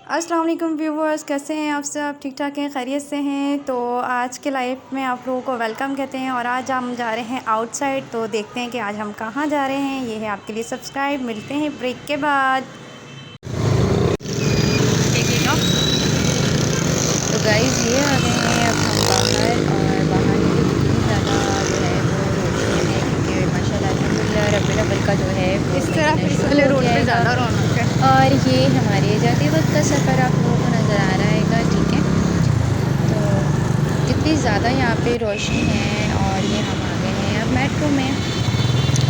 अस्सलाम वालेकुम व्यूवर्स, कैसे हैं आप सब? ठीक ठाक हैं, खैरियत से हैं? तो आज के लाइव में आप लोगों को वेलकम कहते हैं और आज हम जा रहे हैं आउटसाइड। तो देखते हैं कि आज हम कहाँ जा रहे हैं। ये है आपके लिए सब्सक्राइब। मिलते हैं ब्रेक के बाद। देखिएगा तो गाइस ये आ गए हैं अब हम बाहर, और बाहर में इतनी ज़्यादा जो है वो रोशनी है क्योंकि माशाल्लाह अल्हम्दुलिल्लाह रब्बिल अव्वल का जो है वो इस तरफ महीना इस शुरू वाले हो रोड गया पे है। ज़्यादा रौनक है। और ये हमारे जाते वक्त का सफ़र आप लोगों को नज़र आ रहा है, ठीक है। तो कितनी ज़्यादा यहाँ पे रोशनी है, और ये हम आ गए हैं अब मेट्रो में।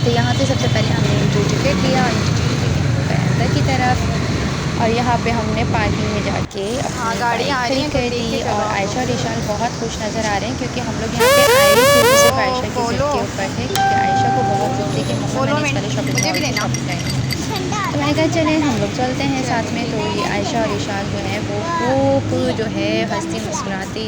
तो यहाँ पे सबसे पहले हमने एंट्री टिकट लिया, एंट्री टिकट लेके हम गए अंदर की तरफ, और यहाँ पे हमने पार्किंग में जाके हाँ, अपनी गाड़ियाँ बाइक आ रही खड़ी हैं तो कर देख दी। के चलो और आप आयशा और लोग। ईशान बहुत खुश नज़र आ रहे हैं क्योंकि हम लोग यहाँ पे आए भी सिर्फ ओ आयशा की ज़िद फॉलो के ऊपर थे, क्योंकि आयशा को बहुत ज़िद थी कि मम्मा फॉलो मैंने इस में वाले शॉपिंग मुझे भी मॉल से देना। शॉपिंग करनी है। तो मैंने कहा चलें हम लोग चलते हैं साथ चलो में। तो ठीक ये आयशा और ईशान जो है वो खूब जो है हंसती मुस्कुराती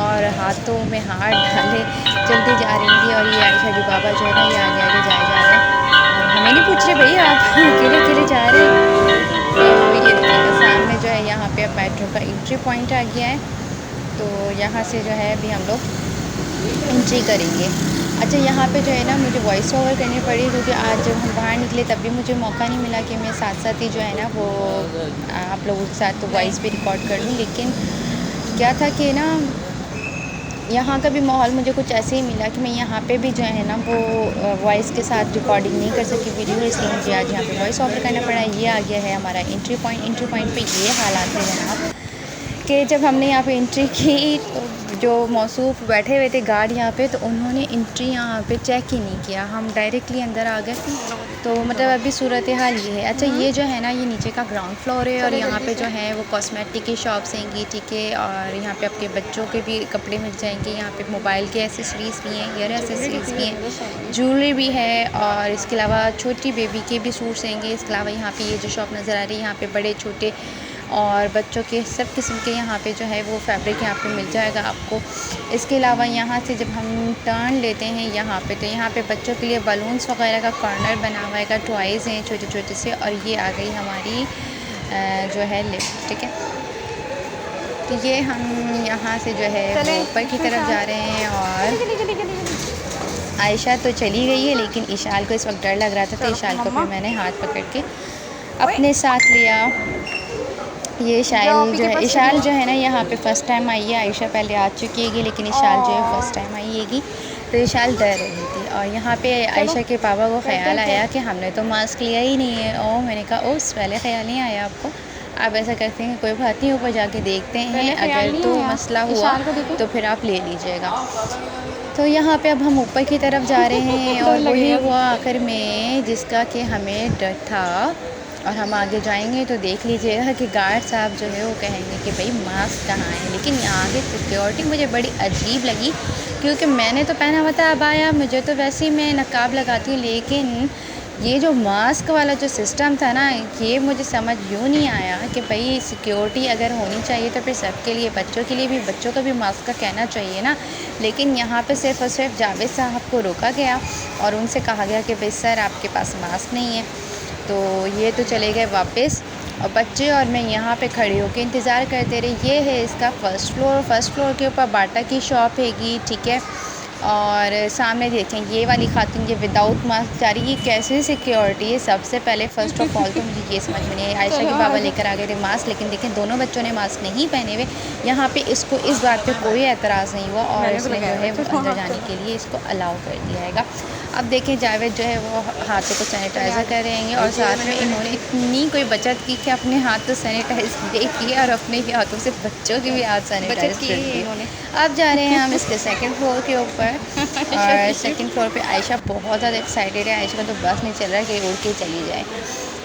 और हाथों में हाथ डाले चलती जा रही थी। और ये आयशा के पापा जो है ना, ये आगे आगे जाए जा रहे हैं और हमें नहीं पूछ रहे भाई, आप अकेले अकेले जा रहे हैं। तो ये देखिएगा सामने जो है यहाँ पे अब मेट्रो का एंट्री पॉइंट आ गया है। तो यहाँ से जो है अभी हम लोग एंट्री करेंगे। अच्छा, यहाँ पे जो है ना मुझे वॉइस ओवर करनी पड़ी क्योंकि आज जब हम बाहर निकले तब भी मुझे मौका नहीं मिला कि मैं साथ साथ ही जो है ना वो आप लोगों के साथ तो नहीं। वॉइस भी रिकॉर्ड कर लूँ। लेकिन क्या था कि ना यहाँ का भी माहौल मुझे कुछ ऐसे ही मिला कि मैं यहाँ पे भी जो है ना वो वॉइस के साथ रिकॉर्डिंग नहीं कर सकी वीडियो, इसलिए मुझे आज यहाँ पे वॉइस ओवर करना पड़ा। ये आ गया है हमारा एंट्री पॉइंट। एंट्री पॉइंट पे ये हालात है जनाब कि जब हमने यहाँ पे एंट्री की तो जो मौसूफ़ बैठे हुए थे गार्ड यहाँ पे, तो उन्होंने एंट्री यहाँ पे चेक ही नहीं किया, हम डायरेक्टली अंदर आ गए। तो मतलब अभी सूरत हाल ये है। अच्छा, ये जो है ना ये नीचे का ग्राउंड फ्लोर है और चलो यहाँ जल्दी पे से। जो है वो कॉस्मेटिक की शॉप्स हैंगी, ठीक है। और यहाँ पे आपके बच्चों के भी कपड़े मिल जाएंगे। यहाँ पे मोबाइल के एसेसरीज़ भी हैं, ईयर एसेसरीज़ भी हैं, ज्वेलरी भी है, और इसके अलावा छोटी बेबी के भी सूट्स हैंगे। इसके अलावा यहाँ पे ये जो शॉप नज़र आ रही है यहाँ पे बड़े छोटे और बच्चों के सब किस्म के यहाँ पे जो है वो फैब्रिक यहाँ पे मिल जाएगा आपको। इसके अलावा यहाँ से जब हम टर्न लेते हैं यहाँ पे, तो यहाँ पे बच्चों के लिए बलून्स वगैरह का कॉर्नर बना हुआ है, टॉयज़ हैं छोटे छोटे से। और ये आ गई हमारी जो है लिफ्ट, ठीक है। तो ये हम यहाँ से जो है वो चलें ऊपर की इसमें तरफ जा साथ। रहे हैं। और चलिए चलिए चलिए चलिए। आयशा तो चली गई है, लेकिन इशाल को इस वक्त डर लग रहा था, तो चलो इशाल को मम्मा। फिर मैंने हाथ पकड़ के ओए अपने साथ लिया। ये जाओ शाइल पी जो के है, पास इशाल जो चलिए। है ना यहाँ पे फ़र्स्ट टाइम आई है। आयशा पहले आ चुकी है लेकिन इशाल जो है फ़र्स्ट टाइम आई हैगी। तो इशाल डर रही थी, और यहाँ पे चलो आयशा के पापा को करते ख़्याल हैं आया चेक। कि हमने तो मास्क लिया ही नहीं है। और मैंने कहा ओह पहले ख़्याल नहीं आया आपको। आप ऐसा करते हैं कोई बात नहीं, ऊपर जाके देखते हैं, पहले ख्याल अगर नहीं तो आया। मसला हुआ इशान को देखो। तो फिर आप ले लीजिएगा। तो यहाँ पे अब हम ऊपर की तरफ जा रहे हैं, डर और वही लगेगा। हुआ आखिर में जिसका कि हमें डर था। और हम आगे जाएंगे तो देख लीजिएगा कि गार्ड साहब जो है वो कहेंगे कि भाई मास्क कहाँ है। लेकिन यहाँ की सिक्योरिटी मुझे बड़ी अजीब लगी, क्योंकि मैंने तो पहना हुआ था अबाया, मुझे तो वैसे ही मैं नकाब लगाती हूँ, लेकिन ये जो मास्क वाला जो सिस्टम था ना, ये मुझे समझ यूँ नहीं आया कि भाई सिक्योरिटी अगर होनी चाहिए तो फिर सबके लिए, बच्चों के लिए भी, बच्चों का भी मास्क का कहना चाहिए ना। लेकिन यहाँ पे सिर्फ़ और सिर्फ जावेद साहब को रोका गया और उनसे कहा गया कि भाई सर आपके पास मास्क नहीं है। तो ये तो चले गए वापस, और बच्चे और मैं यहाँ पे खड़े होकर इंतज़ार करते रहे। ये है इसका फर्स्ट फ्लोर के ऊपर बाटा की शॉप हैगी, ठीक है। और सामने देखें ये वाली खातून ये विदाउट मास्क जा रही है, कैसी सिक्योरिटी है। सबसे पहले फ़र्स्ट ऑफ ऑल तो मुझे ये समझ में नहीं आई। आयशा चलो के आ बाबा जाओ। लेकर आ गए थे मास्क, लेकिन देखें दोनों बच्चों ने मास्क नहीं पहने हुए। यहाँ पे इसको इस बात पे कोई एतराज़ नहीं हुआ, और मैंने तो इसने जो लगाया हुआ है है। वो चलो अंदर हाँ जाने चलो। के लिए इसको अलाउ कर दिया हैगा। अब देखें जावेद जो है वो हाथों को चले आ सैनिटाइज़र कर जाओ। रहे हैं, और साथ में इन्होंने इतनी कोई बचत की कि अपने हाथ तो सैनिटाइज़ किए और अपने ही हाथों से बच्चों के भी हाथ बचत सैनिटाइज़ की कर है दिए। इन्होंने। अब जा रहे हैं हम इसके सेकंड फ्लोर के ऊपर, अच्छा और ठीक है। सेकंड फ्लोर पे आयशा बहुत ज़्यादा एक्साइटेड है। आयशा का तो बस नहीं चल रहा है कि उड़ के चली जाए।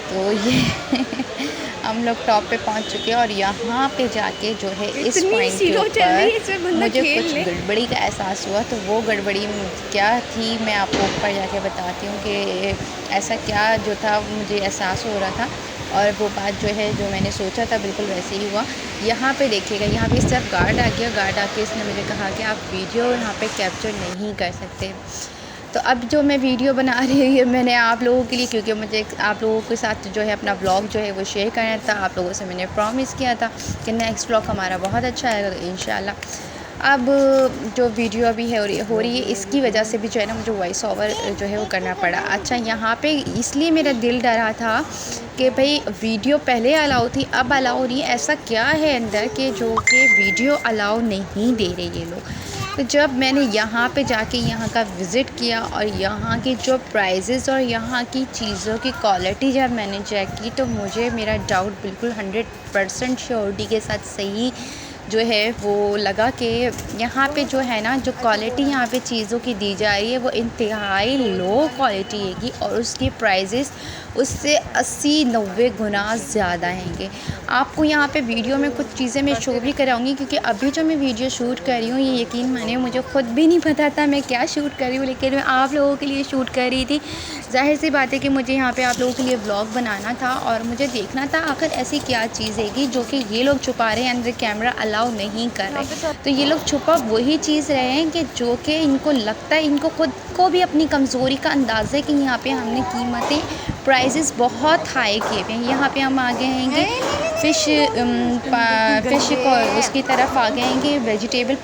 तो ये हम लोग टॉप पे पहुंच चुके हैं, और यहाँ पे जाके जो है इस इतनी पॉइंट के स्लो चल रही ऊपर है इसमें बंदा मुझे खेल कुछ ले। गड़बड़ी का एहसास हुआ। तो वो गड़बड़ी क्या थी मैं आपको ऊपर जाके बताती हूँ कि ऐसा क्या जो था मुझे एहसास हो रहा था, और वो बात जो है जो मैंने सोचा था बिल्कुल वैसे ही हुआ। यहाँ पे देखिएगा, यहाँ पे इस तरफ गार्ड आ गया। गार्ड आके इसने मुझे कहा कि आप वीडियो यहाँ पे कैप्चर नहीं कर सकते। तो अब जो मैं वीडियो बना रही हूँ मैंने आप लोगों के लिए, क्योंकि मुझे आप लोगों के साथ जो है अपना ब्लॉग जो है वो शेयर करना था। आप लोगों से मैंने प्रॉमिस किया था कि नेक्स्ट ब्लॉग हमारा बहुत अच्छा आएगा, तो इंशाल्लाह अब जो वीडियो अभी है हो रही है इसकी वजह से भी जो है ना मुझे वॉइस ओवर जो है वो करना पड़ा। अच्छा, यहाँ पे इसलिए मेरा दिल डरा था कि भाई वीडियो पहले अलाउ थी, अब अलाउ नहीं। ऐसा क्या है अंदर के जो कि वीडियो अलाउ नहीं दे रहे ये लोग। तो जब मैंने यहाँ पे जाके यहाँ का विज़िट किया और यहाँ के जो प्राइजेज़ और यहाँ की चीज़ों की क्वालिटी जब मैंने चेक की, तो मुझे मेरा डाउट बिल्कुल 100% श्योरिटी के साथ सही जो है वो लगा कि यहाँ पे जो है ना, जो क्वालिटी यहाँ पे चीज़ों की दी जा रही है वो इंतहाई लो क्वालिटी हैगी और उसके प्राइजेस उससे 80-90 गुना ज़्यादा हैंगे। आपको यहाँ पे वीडियो में कुछ चीज़ें मैं शो भी कराऊंगी, क्योंकि अभी जो मैं वीडियो शूट कर रही हूँ ये यकीन मानिए मुझे ख़ुद भी नहीं पता था मैं क्या शूट कर रही हूँ, लेकिन मैं आप लोगों के लिए शूट कर रही थी। ज़ाहिर सी बात है कि मुझे यहाँ पे आप लोगों के लिए व्लॉग बनाना था और मुझे देखना था आखिर ऐसी क्या चीज़ हैगी जो कि ये लोग छुपा रहे हैं, अंदर कैमरा अलाउ नहीं कर रहे। तो ये लोग छुपा वही चीज़ रहे हैं कि जो कि इनको लगता है, इनको खुद को भी अपनी कमज़ोरी का अंदाज़ा है कि यहाँ पे हमने कीमतें प्राइसेस बहुत हाई किए हुए हैं। यहाँ पे हम आ गए हैंगे फ़िश को उसकी तरफ आ गए हैंगे, वेजिटेबल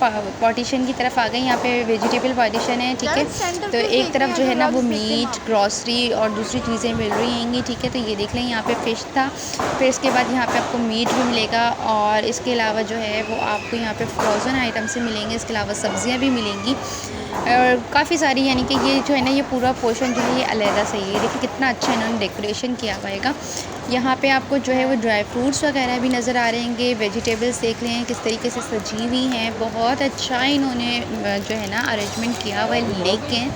पार्टीशन की तरफ आ गए। यहाँ पे वेजिटेबल पार्टीशन है, ठीक है। तो एक तरफ जो है ना वो मीट, ग्रॉसरी और दूसरी चीज़ें मिल रही हैंगी, ठीक है। तो ये देख लें यहाँ पे फ़िश था, फिर इसके बाद यहाँ पे आपको मीट भी मिलेगा और इसके अलावा जो है वो आपको यहाँ पे फ्रोज़न आइटम से मिलेंगे। इसके अलावा सब्ज़ियाँ भी मिलेंगी और काफ़ी सारी, यानी कि ये जो है ना ये पूरा पोर्शन जो है ये अलहदा से ही है। देखिए कितना अच्छा इन्होंने डेकोरेशन किया हुआ है। यहाँ पे आपको जो है वो ड्राई फ्रूट्स वगैरह भी नज़र आ रहे हैं। वेजिटेबल्स देख रहे हैं किस तरीके से सजी हुई हैं, बहुत अच्छा इन्होंने जो है ना अरेंजमेंट किया हुआ है। लेकिन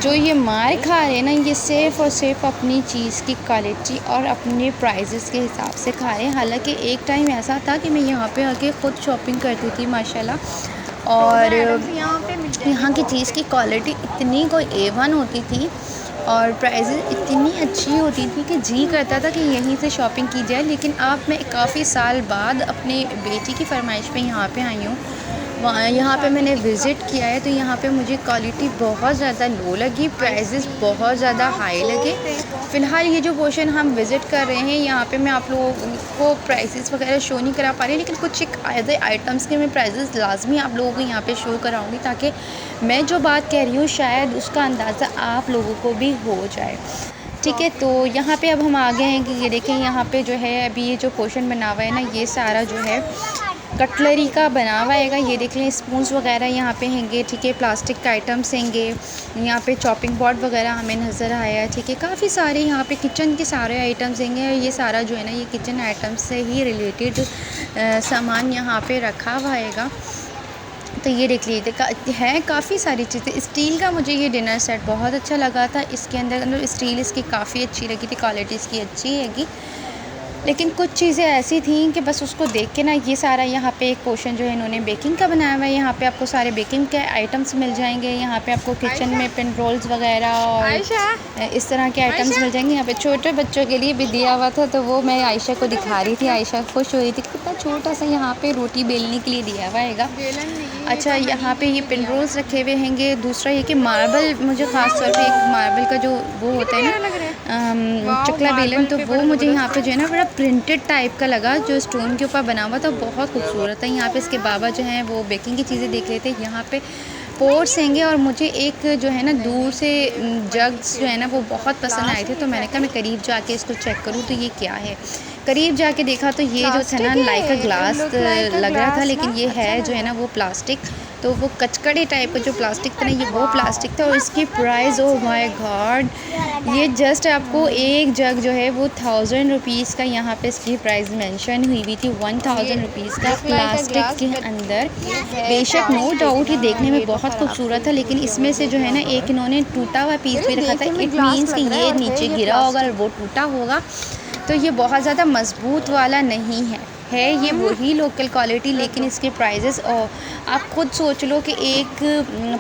जो ये मार खा रहे हैं ना, ये सिर्फ़ और सिर्फ अपनी चीज़ की क्वालिटी और अपने प्राइजेस के हिसाब से खा रहे हैं। हालांकि एक टाइम ऐसा था कि मैं यहाँ पे आके ख़ुद शॉपिंग करती थी माशाल्लाह, और यहाँ की चीज़ की क्वालिटी इतनी कोई A1 होती थी और प्राइजेस इतनी अच्छी होती थी कि जी करता था कि यहीं से शॉपिंग की जाए। लेकिन अब मैं काफ़ी साल बाद अपने बेटी की फरमाइश पे यहाँ पे आई हूँ। यहाँ पे मैंने विज़िट किया है तो यहाँ पे मुझे क्वालिटी बहुत ज़्यादा लो लगी, प्राइजेस बहुत ज़्यादा हाई लगे। फ़िलहाल ये जो पोर्शन हम विज़िट कर रहे हैं यहाँ पे मैं आप लोगों को प्राइसेस वगैरह शो नहीं करा पा रही, लेकिन कुछ एक ऐसे आइटम्स के मैं प्राइसेस लाजमी आप लोगों को यहाँ पे शो कराऊँगी ताकि मैं जो बात कह रही हूँ शायद उसका अंदाज़ा आप लोगों को भी हो जाए, ठीक है। तो यहाँ पे अब हम आ गए हैं कि ये देखें यहाँ पे जो है अभी ये जो पोर्शन बना हुआ है ना, ये सारा जो है कटलरी का बना हुआ है। ये देख लें स्पून्स वगैरह यहाँ पे हैंगे, ठीक है। प्लास्टिक के आइटम्स हैंगे, यहाँ पे चॉपिंग बोर्ड वगैरह हमें नज़र आया है, ठीक है। काफ़ी सारे यहाँ पे किचन के सारे आइटम्स हैंगे। ये सारा जो है ना ये किचन आइटम्स से ही रिलेटेड सामान यहाँ पे रखा हुआ है। तो ये देख लीजिए है काफ़ी सारी चीज़ें। स्टील का मुझे ये डिनर सेट बहुत अच्छा लगा था, इसके अंदर स्टील इसकी काफ़ी अच्छी लगी थी, क्वालिटी इसकी अच्छी हैगी। लेकिन कुछ चीज़ें ऐसी थी कि बस उसको देख के ना, ये सारा यहाँ पे एक पोर्शन जो है इन्होंने बेकिंग का बनाया हुआ है। यहाँ पे आपको सारे बेकिंग के आइटम्स मिल जाएंगे। यहाँ पे आपको किचन में पिन रोल्स वगैरह और इस तरह के आइटम्स मिल जाएंगे। यहाँ पे छोटे बच्चों के लिए भी दिया हुआ था, तो वो मैं आयशा को दिखा रही थी। आयशा खुश हो रही थी कितना छोटा सा यहाँ पे रोटी बेलने के लिए दिया हुआ है। अच्छा, यहाँ पे ये पिन रोल्स रखे हुए हैंगे। दूसरा ये कि मार्बल, मुझे ख़ास तौर पे एक मार्बल का जो वो होता है ना चकला बेलन, तो वो मुझे यहाँ पे जो है ना बड़ा प्रिंटेड टाइप का लगा, जो स्टोन के ऊपर बना हुआ था, बहुत खूबसूरत है। यहाँ पे इसके बाबा जो हैं वो बेकिंग की चीज़ें देख लेते हैं। यहाँ पे पोर्ट्स हैंगे और मुझे एक जो है ना दूर से जग्स जो है ना वो बहुत पसंद आए थे, तो मैंने कहा मैं करीब जाके इसको चेक करूँ तो ये क्या है। करीब जाके देखा तो ये जो था ना लाइक अ ग्लास लग रहा था, लेकिन ये है जो है ना वो प्लास्टिक, तो वो कचकड़े टाइप का जो प्लास्टिक था ना ये वो प्लास्टिक था। और इसकी प्राइस, ओह माय गॉड, ये जस्ट आपको एक जग जो है वो 1000 रुपीज़ का यहाँ पे इसकी प्राइस मेंशन हुई थी, 1000 रुपीज़ का प्लास्टिक के अंदर। बेशक नो डाउट ये देखने में बहुत खूबसूरत था, लेकिन इसमें से जो है ना एक इन्होंने टूटा हुआ पीस भी रखा था। इट मीन्स कि ये नीचे गिरा होगा और वो टूटा होगा, तो ये बहुत ज़्यादा मजबूत वाला नहीं है ये वही लोकल क्वालिटी, लेकिन इसके प्राइजेस आप खुद सोच लो कि एक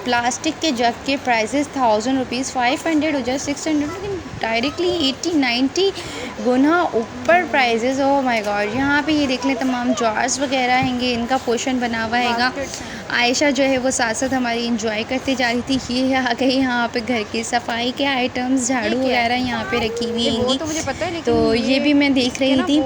प्लास्टिक के जग के प्राइजेस 1000 रुपीज़, 500 हो जाए 600, लेकिन डायरेक्टली 80-90 गुना ऊपर प्राइजेस। ओह माय गॉड, यहाँ पे ये देख लें तमाम जार्स वगैरह हैंगे, इनका पोर्शन बना हुआ हैगा। आयशा जो है वो साथ साथ हमारी इंजॉय करते जा रही थी। ये आ गई यहाँ पे घर की सफाई के आइटम्स, झाड़ू वगैरह यहाँ पे रखी हुई वो हैं। तो मुझे पता है, लेकिन तो ये भी मैं देख रही थी,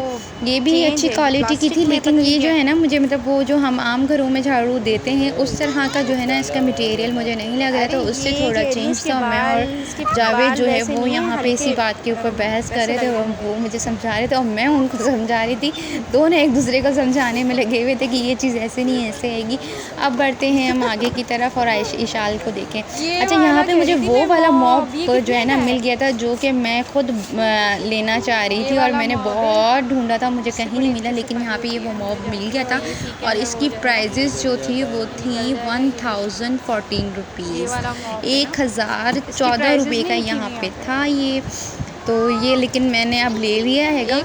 ये भी चेंज अच्छी है क्वालिटी की प्लास्टिक थी, में, लेकिन पता नहीं ये जो क्या है ना मुझे मतलब वो जो हम आम घरों में झाड़ू देते हैं उस तरह का जो है ना इसका मटेरियल मुझे नहीं लग रहा था, तो उससे थोड़ा चेंज था। मैं और जावेद जो है वो यहाँ पे इसी बात के ऊपर बहस कर रहे थे और वो मुझे समझा रहे थे और मैं उनको समझा रही थी। दोनों एक दूसरे को समझाने में लगे हुए थे कि ये चीज़ ऐसे नहीं ऐसे आएगी। अब बढ़ते हैं हम आगे की तरफ और इशाल को देखें। अच्छा, यहाँ पे मुझे वो वाला मॉप जो है ना मिल गया था जो कि मैं खुद लेना चाह रही थी और मैंने बहुत ढूंढा था, मुझे कहीं नहीं मिला, लेकिन यहाँ पे ये वो मॉप मिल गया था और इसकी प्राइजेस जो थी वो थी 1014 रुपीज़, 1014 रुपये का यहाँ पे था ये। तो ये लेकिन मैंने अब ले लिया हैगा।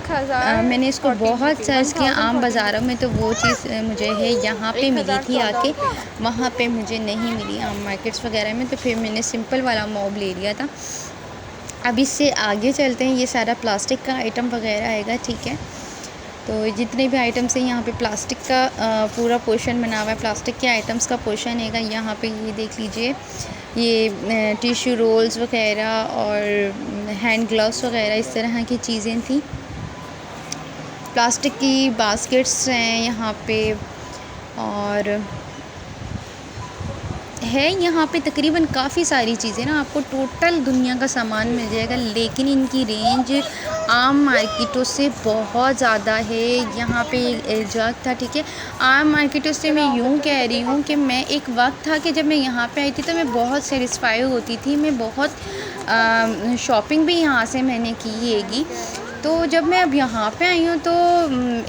मैंने इसको बहुत सर्च किया आम बाज़ारों में, तो वो चीज़ मुझे है यहाँ पे मिली थी आके, वहाँ पे मुझे नहीं मिली आम मार्केट्स वगैरह में, तो फिर मैंने सिंपल वाला मॉब ले लिया था। अब इससे आगे चलते हैं, ये सारा प्लास्टिक का आइटम वगैरह आएगा, ठीक है। तो जितने भी आइटम्स हैं यहाँ पे प्लास्टिक का पूरा पोर्शन बना हुआ है, प्लास्टिक के आइटम्स का पोर्शन हैगा यहाँ पे। ये देख लीजिए, ये टिश्यू रोल्स वगैरह और हैंड ग्लव्स वगैरह इस तरह की चीज़ें थी। प्लास्टिक की बास्केट्स हैं यहाँ पे और है यहाँ पे तकरीबन काफ़ी सारी चीज़ें ना, आपको टोटल दुनिया का सामान मिल जाएगा, लेकिन इनकी रेंज आम मार्केटों से बहुत ज़्यादा है। यहाँ पे एक जग था, ठीक है। आम मार्केटों से मैं यूँ कह रही हूँ कि मैं एक वक्त था कि जब मैं यहाँ पे आई थी तो मैं बहुत सेटिस्फाई होती थी, मैं बहुत शॉपिंग भी यहाँ से मैंने की हैगी। तो जब मैं अब यहाँ पे आई हूँ तो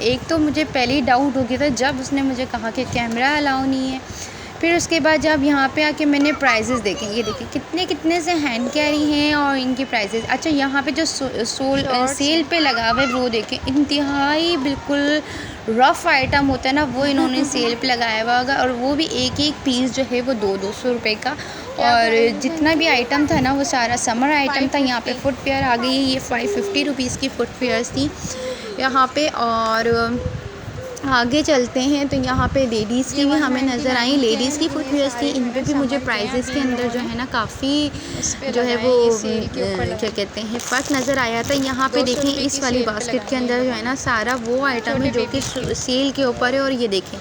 एक तो मुझे पहले ही डाउट हो गया था जब उसने मुझे कहा कि कैमरा अलाउ नहीं है। फिर उसके बाद जब यहाँ पे आके मैंने प्राइजेज़ देखे, ये देखिए कितने कितने से हैंड कैरी हैं और इनकी प्राइजेज़। अच्छा, यहाँ पे जो सेल पे लगा हुआ है वो देखें, इंतहाई बिल्कुल रफ़ आइटम होता है ना, वो इन्होंने सेल पे लगाया हुआ होगा और वो भी एक एक पीस जो है वो 200 रुपये का। और जितना भी आइटम था ना वो सारा समर आइटम था। यहाँ पे फुटवेयर आ गई है, ये 550 रुपीज़ की फुटवेयर्स थी यहाँ पे। और आगे चलते हैं तो यहाँ पे लेडीज़ की भी हमें नज़र आई, लेडीज़ की फुटवेयर्स थी। इन पे भी मुझे प्राइजेस के अंदर जो है ना काफ़ी जो है वो क्या कहते हैं फ़र्क नज़र आया था। यहाँ पे देखें, इस वाली बास्केट के अंदर जो है ना सारा वो आइटम है जो कि सेल के ऊपर है। और ये देखें,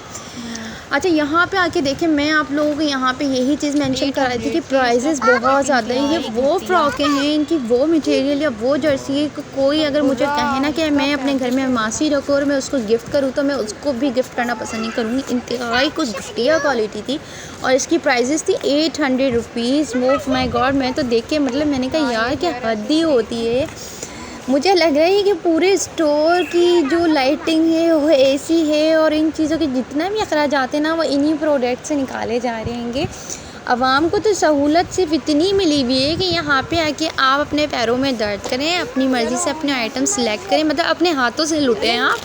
अच्छा यहाँ पे आके देखें, मैं आप लोगों को यहाँ पे यही चीज़ मेंशन कर रही थी कि प्राइजेस बहुत ज़्यादा है। ये वो फ्रॉकें हैं, इनकी वो मटेरियल या वो जर्सी है। कोई अगर मुझे कहे ना कि मैं अपने घर में मासी रखूँ और मैं उसको गिफ्ट करूँ तो मैं उसको भी गिफ्ट करना पसंद नहीं करूँगी। इंतहाई कुछ घटिया क्वालिटी थी और इसकी प्राइजेस थी 800 रुपीज़। वो माय गॉड, मैं तो देख के मतलब मैंने कहा यार क्या हद ही होती है। मुझे लग रहा है कि पूरे स्टोर की जो लाइटिंग है वो एसी है और इन चीज़ों के जितना भी अखराजात हैं ना वो इन्हीं प्रोडक्ट से निकाले जा रहे हैं। आवाम को तो सहूलत सिर्फ इतनी मिली हुई है कि यहाँ पे आके आप अपने पैरों में दर्द करें, अपनी मर्ज़ी से अपने आइटम सेलेक्ट करें, मतलब अपने हाथों से लुटें आप।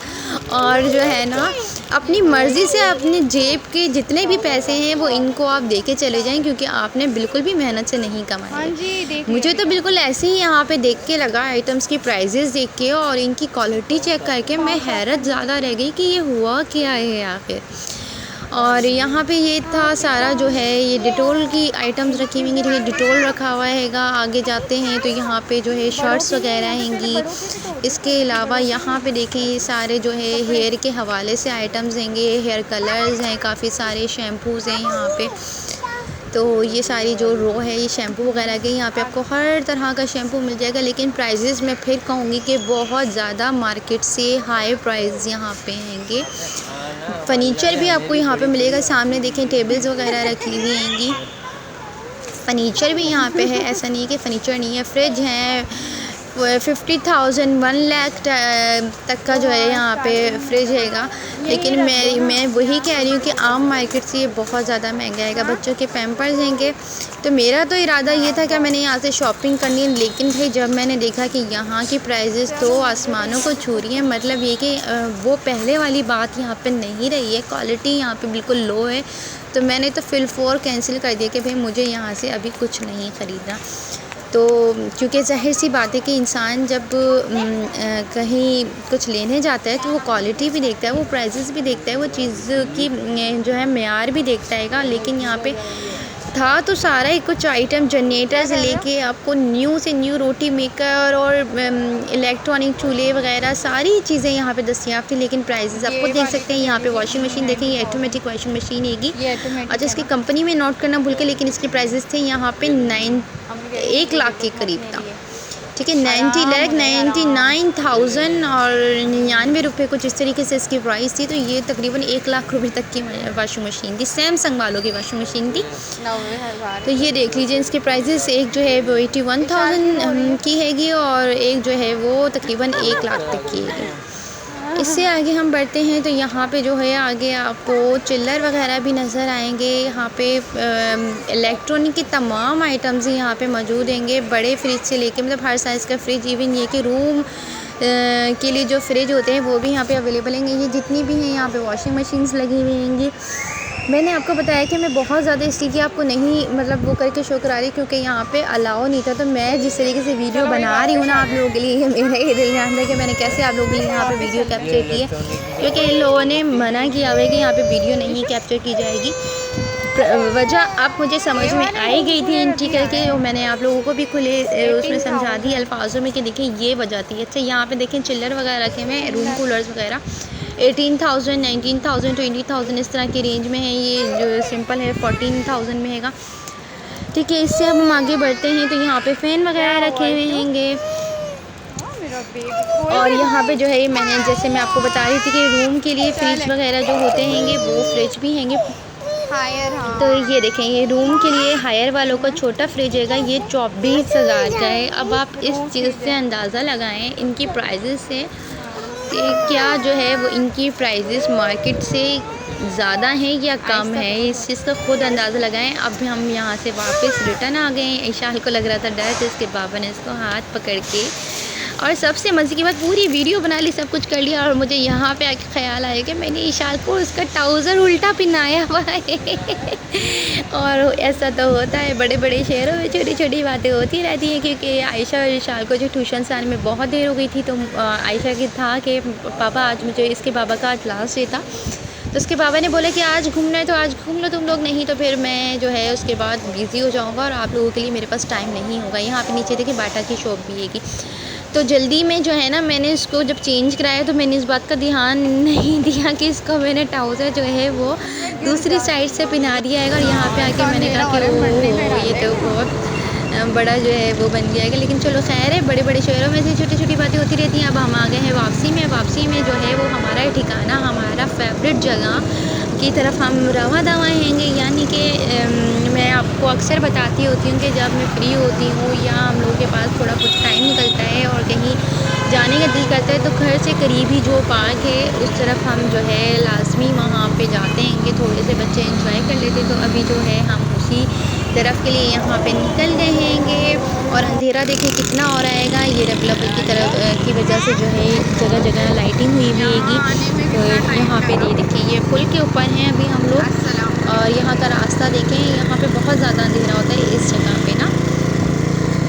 और जो है ना अपनी मर्ज़ी से अपने जेब के जितने भी पैसे हैं वो इनको आप दे के चले जाएँ, क्योंकि आपने बिल्कुल भी मेहनत से नहीं कमाए। मुझे तो बिल्कुल ऐसे ही यहाँ पे देख के लगा, आइटम्स की प्राइजेस देख के और इनकी क्वालिटी चेक करके मैं हैरत ज़्यादा रह गई कि ये हुआ क्या है आखिर। और यहाँ पे ये था सारा जो है ये डिटोल की आइटम्स रखी हुई हैं, डिटोल रखा हुआ हैगा। आगे जाते हैं तो यहाँ पे जो है शर्ट्स वगैरह हैंगी। इसके अलावा यहाँ पे देखें ये सारे जो है हेयर के हवाले से आइटम्स हैंगे, हेयर कलर्स हैं, काफ़ी सारे शैम्पूज़ हैं यहाँ पे। तो ये सारी जो रो है ये शैम्पू वगैरह के, यहाँ पे आपको हर तरह का शैम्पू मिल जाएगा, लेकिन प्राइजेस मैं फिर कहूँगी कि बहुत ज़्यादा मार्केट से हाई प्राइस यहाँ पे हैंगे। फ़र्नीचर भी आपको यहाँ पे मिलेगा, सामने देखें टेबल्स वगैरह रखी हुई हैंगी। फ़र्नीचर भी यहाँ पे है, ऐसा नहीं कि फ़र्नीचर नहीं है। फ्रिज हैं 50,000 1 लाख तक का जो है यहाँ पे फ्रिज हैगा। लेकिन मैं वही कह रही हूँ कि आम मार्केट से ये बहुत ज़्यादा महंगा हैगा। बच्चों के पैम्पर्स हैंगे। तो मेरा तो इरादा ये था कि मैंने यहाँ से शॉपिंग करनी है, लेकिन भाई जब मैंने देखा कि यहाँ की प्राइजेस तो आसमानों को छू रही हैं, मतलब ये कि वो पहले वाली बात यहाँ पे नहीं रही है, क्वालिटी यहाँ पे बिल्कुल लो है। तो मैंने तो फिल 4 कैंसिल कर दिया कि भाई मुझे यहाँ से अभी कुछ नहीं ख़रीदना। तो क्योंकि ज़ाहिर सी बात है कि इंसान जब कहीं कुछ लेने जाता है तो वो क्वालिटी भी देखता है, वो प्राइसेस भी देखता है, वो चीज़ की जो है मेयार भी देखता है। लेकिन यहाँ पे था तो सारा ही कुछ आइटम जनरेटर से लेके आपको न्यू से न्यू रोटी मेकर और इलेक्ट्रॉनिक चूल्हे वगैरह सारी चीज़ें यहाँ पे दस्तियाब थी। लेकिन प्राइसेस आपको देख सकते हैं। यहाँ पे वॉशिंग मशीन देखें, ये ऑटोमेटिक वॉशिंग मशीन हैगी। अच्छा, इसकी कंपनी में नोट करना भूल के, लेकिन इसके प्राइसेस थे यहाँ पे 1 लाख के करीब था। ठीक है, 99,000 और 99 रुपये कुछ इस तरीके से इसकी प्राइस थी। तो ये तकरीबन 1 लाख रुपए तक की वाशिंग मशीन थी, सैमसंग वालों की वाशिंग मशीन थी। तो ये देख लीजिए इसके प्राइसेस, एक जो है वो 81,000 की हैगी और एक जो है वो तकरीबन 1 लाख तक की हैगी। इससे आगे हम बढ़ते हैं तो यहाँ पे जो है आगे आपको चिल्लर वगैरह भी नज़र आएंगे। यहाँ पे इलेक्ट्रॉनिक की तमाम आइटम्स यहाँ पे मौजूद होंगे, बड़े फ्रिज से लेके मतलब हर साइज़ का फ्रिज, इवन ये कि रूम के लिए जो फ्रिज होते हैं वो भी यहाँ पे अवेलेबल होंगे। ये जितनी भी हैं यहाँ पे वॉशिंग मशीन्स लगी हुई होंगी। मैंने आपको बताया कि मैं बहुत ज़्यादा इसलिए आपको नहीं मतलब वो करके शो करा रही क्योंकि यहाँ पे अलाउ नहीं था। तो मैं जिस तरीके से वीडियो बना रही हूँ ना आप लोगों के लिए, मेरा ये दिल जानता है कि मैंने कैसे आप लोगों के लिए यहाँ पे वीडियो कैप्चर की है, क्योंकि इन लोगों ने मना किया हुआ है कि यहाँ पे वीडियो नहीं कैप्चर की जाएगी। वजह अब मुझे समझ में आई गई थी एंट्री करके, और मैंने आप लोगों को भी खुले उसमें समझा दी अल्फाजों में कि देखें ये वजह थी। अच्छा, यहाँ पे देखें चिल्लर वगैरह रखे हुए हैं, रूम कूलर्स वगैरह 18,000, 19,000, 20,000 इस तरह की रेंज में है। ये जो सिंपल है 14,000 में हैगा। ठीक है, इससे अब हम आगे बढ़ते हैं तो यहाँ पे फ़ैन वगैरह रखे हुए होंगे। और यहाँ पे जो है मैंने जैसे मैं आपको बता रही थी कि रूम के लिए फ्रिज वगैरह जो होते हैंगे वो फ्रिज भी हैंगे हायर। हाँ, तो ये देखें, ये रूम के लिए हायर वालों का छोटा फ्रिज हैगा, ये 24,000 का है। अब आप इस चीज़ से अंदाज़ा लगाएं इनकी प्राइजेस से कि क्या जो है वो इनकी प्राइजेस मार्केट से ज़्यादा हैं या कम है, इस चीज़ का खुद अंदाज़ा लगाएं। अब हम यहाँ से वापस रिटर्न आ गए हैं। ईशाल को लग रहा था डर, तो इसके बाबा ने इसको हाथ पकड़ के और सबसे मज़े की बात पूरी वीडियो बना ली, सब कुछ कर लिया। और मुझे यहाँ पे आके ख्याल आया कि मैंने ईशाल को उसका ट्राउज़र उल्टा पहनाया हुआ है और ऐसा तो होता है बड़े बड़े शहरों में, छोटी छोटी बातें होती रहती हैं। क्योंकि आयशा और ईशाल को जो ट्यूशन से आने में बहुत देर हो गई थी, तो आयशा की था कि पापा आज मुझे, इसके बाबा का आज लास्ट डे था, तो उसके बाबा ने बोला कि आज घूमना है तो आज घूम लो तुम लोग, नहीं तो फिर मैं जो है उसके बाद बिज़ी हो जाऊँगा और आप लोगों के लिए मेरे पास टाइम नहीं होगा। यहाँ पे नीचे देखिए बाटा की शॉप भी हैगी। तो जल्दी में जो है ना मैंने इसको जब चेंज कराया तो मैंने इस बात का ध्यान नहीं दिया कि इसको मैंने ट्राउज़र जो है वो दूसरी साइड से पहना दिया है। और यहाँ पे आके मैंने कहा कि वो ये तो बहुत बड़ा जो है वो बन गया है। लेकिन चलो खैर है, बड़े बड़े शहरों में से छोटी छोटी बातें होती रहती हैं। अब हम आ गए हैं वापसी में। वापसी में जो है वो हमारा ठिकाना, हमारा फेवरेट जगह की तरफ हम रवा दवा हैंगे। यानी कि मैं आपको अक्सर बताती होती हूँ कि जब मैं फ्री होती हूँ या हम लोगों के पास थोड़ा कुछ टाइम निकलता है और कहीं जाने का दिल करता है तो घर से करीब ही जो पार्क है उस तरफ हम जो है लाजमी वहाँ पे जाते हैं कि थोड़े से बच्चे एंजॉय कर लेते। तो अभी जो है हम उसी तरफ के लिए यहाँ पे निकल गए हैंगे। और अंधेरा देखिए कितना हो रहा है, ये डेवलपर की तरफ की वजह से जो है जगह जगह लाइटिंग हुई भी हैगी। तो यहाँ पे देखिए ये पुल के ऊपर हैं अभी हम लोग, और यहाँ का रास्ता देखें, यहाँ पे बहुत ज़्यादा अंधेरा होता है इस जगह पे ना,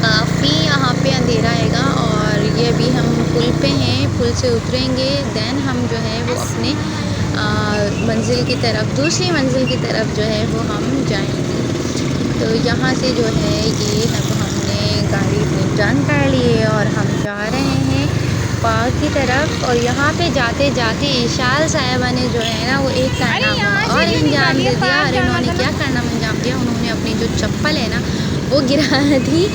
काफ़ी यहाँ पे अंधेरा आएगा। और ये अभी हम पुल पे हैं, पुल से उतरेंगे दैन हम जो है वो अपने मंजिल की तरफ, दूसरी मंजिल की तरफ जो है वो हम जाएंगे। तो यहाँ से जो है ये अब हमने गाड़ी में टर्न कर लिए और हम जा रहे हैं पार्क की तरफ। और यहाँ पे जाते जाते ईशाल साहिबा ने जो है ना वो एक कारनामा और अंजाम दे दिया। और इन्होंने क्या कारनामा अंजाम दिया, उन्होंने अपनी जो चप्पल है ना वो गिरा दी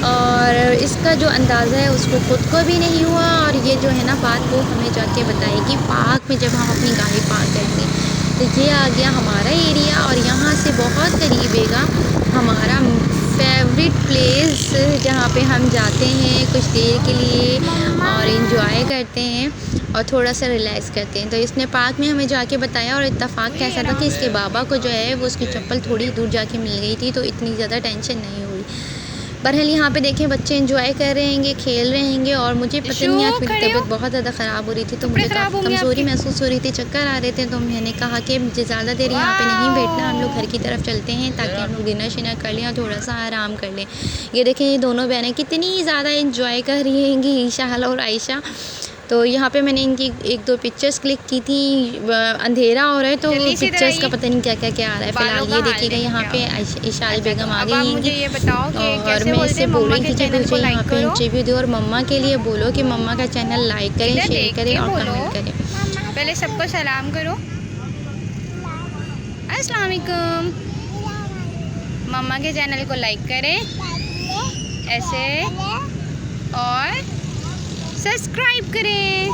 और इसका जो अंदाज़ा है उसको ख़ुद को भी नहीं हुआ। और ये जो है ना बात वो हमें जाके बताएगी पार्क में जब हम अपनी गाड़ी पार्क करेंगे। तो ये आ गया हमारा एरिया और यहाँ से बहुत करीब हैगा हमारा फेवरेट प्लेस जहाँ पे हम जाते हैं कुछ देर के लिए और इन्जॉय करते हैं और थोड़ा सा रिलैक्स करते हैं। तो इसने पार्क में हमें जाके बताया और इत्तेफाक कैसा था कि इसके बाबा को जो है वो उसकी चप्पल थोड़ी दूर जाके मिल गई थी, तो इतनी ज़्यादा टेंशन नहीं हुई। बहरहाल यहाँ पे देखें बच्चे एंजॉय कर रहे हैं, खेल रहे हैं और मुझे पता नहीं आज मेरी तबीयत बहुत ज़्यादा ख़राब हो रही थी तो मुझे काफ़ी कमज़ोरी महसूस हो रही थी, चक्कर आ रहे थे। तो मैंने कहा कि मुझे ज़्यादा देर यहाँ पे नहीं बैठना, हम लोग घर की तरफ चलते हैं ताकि हम लोग डिनर शिनर कर लें और थोड़ा सा आराम कर लें। ये देखें ये दोनों बहनें कितनी ज़्यादा इंजॉय कर रही हैं, ईशा और आयशा। तो यहाँ पे मैंने इनकी 1-2 पिक्चर्स क्लिक की थी। अंधेरा हो रहा है तो पिक्चर्स का पता नहीं क्या आ रहा है। फ़िलहाल ये देखिएगा यहाँ पे इशाल बेगम आ गई हैं। मुझे ये बताओ कि और मैं इससे बोल रही थी कि मुझे यहाँ पे इंटरव्यू दो और मम्मा के लिए बोलो कि मम्मा का चैनल लाइक करें, शेयर करें और कमेंट करें। पहले सबको सलाम करो, अस्सलाम वालेकुम। मम्मा के चैनल को लाइक करें ऐसे और सब्सक्राइब करें।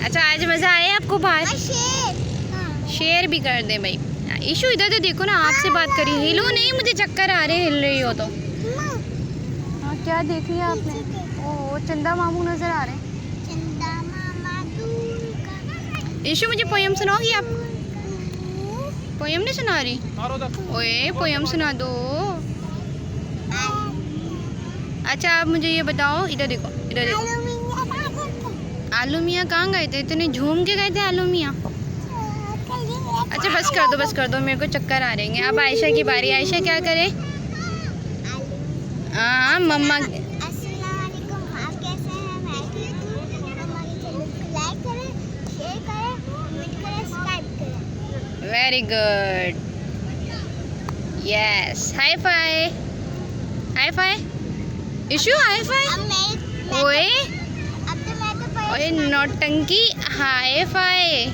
अच्छा आज मज़ा आया आपको? बात शेयर भी कर दें भाई। इशू इधर तो देखो ना, आपसे बात करी। हिलो नहीं, मुझे चक्कर आ रहे, हिल रही हो तो। हाँ क्या देख लिया आपने? ओह चंदा मामू नज़र आ रहे हैं। इशू मुझे पोयम सुनाओगी आप? पोयम नहीं सुना रही? ओए पोयम सुना दो। अच्छा आप मुझे ये बताओ, इधर देखो, इधर देखो। आलू मियाँ कहाँ गए थे? इतने झूम के गए थे आलू मियाँ? अच्छा बस कर दो, मेरे को चक्कर आ रहे हैं। अब आयशा की बारी। आयशा क्या करे? हाँ मम्मा। Very good, yes. High five, high five. Ishu high five. ओए ओए नौटंकी, हाई फाई।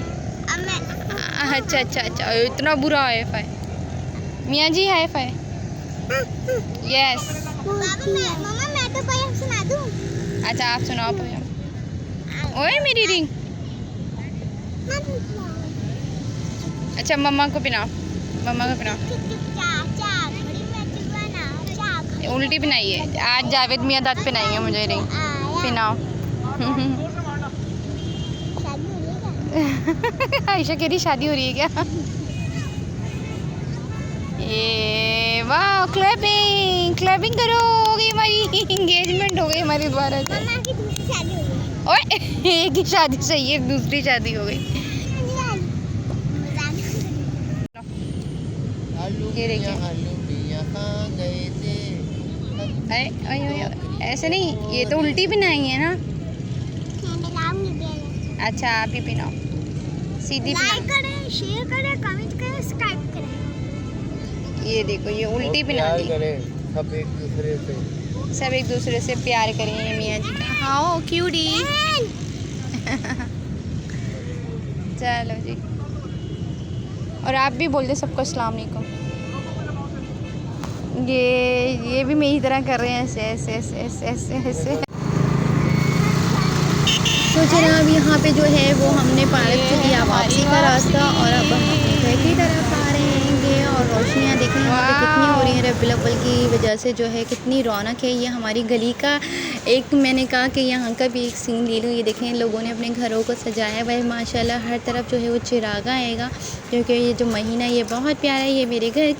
अच्छा इतना बुरा हाई फाई। मियाँ जी हाई फाई। यस। मम्मा मैं तो पोयम सुना दूँ? अच्छा आप सुनाओ पोयम। ओए मेरी रिंग। अच्छा मम्मा को पिनाओ, मम्मा को पिनाओ। उल्टी पिनाई है आज। जावेद मियाँ दांत पिनाएंगे मुझे रिंग। पिनाओ। आयशा कह रही शादी हो रही है क्या? ये वाह, क्लैपिंग क्लैपिंग करो। हो गई हमारी इंगेजमेंट, हो गई हमारी दोबारा से। ओए एक ही शादी सही है, दूसरी शादी हो गई। ये ऐसे नहीं, ये तो उल्टी पिनाई है ना। अच्छा आप ही पिनाओ, सीधी पिनाओ। शेयर करें, कमेंट करें, सब्सक्राइब करें। ये देखो ये उल्टी पिना दी। सब एक दूसरे से प्यार करें मियाँ जी। हाँ क्यूटी। चलो जी, और आप भी बोल दे सबको अस्सलाम वालेकुम। ये भी मेरी तरह कर रहे हैं ऐसे। तो जनाब यहाँ पे जो है वो हमने पार्क से लिया वापसी का रास्ता और अब हम अपने घर की तरफ आ रहे हैं। और रोशनियाँ देखें यहाँ पे कितनी हो रही हैं रबीउल अव्वल की वजह से, जो है कितनी रौनक है। ये हमारी गली का एक, मैंने कहा कि यहाँ का भी एक सीन ले लूँ। ये देखें लोगों ने अपने घरों को सजाया हुआ है माशाल्लाह, हर तरफ जो है वो चिरागा आएगा क्योंकि ये जो महीना ये बहुत प्यारा है। ये मेरे घर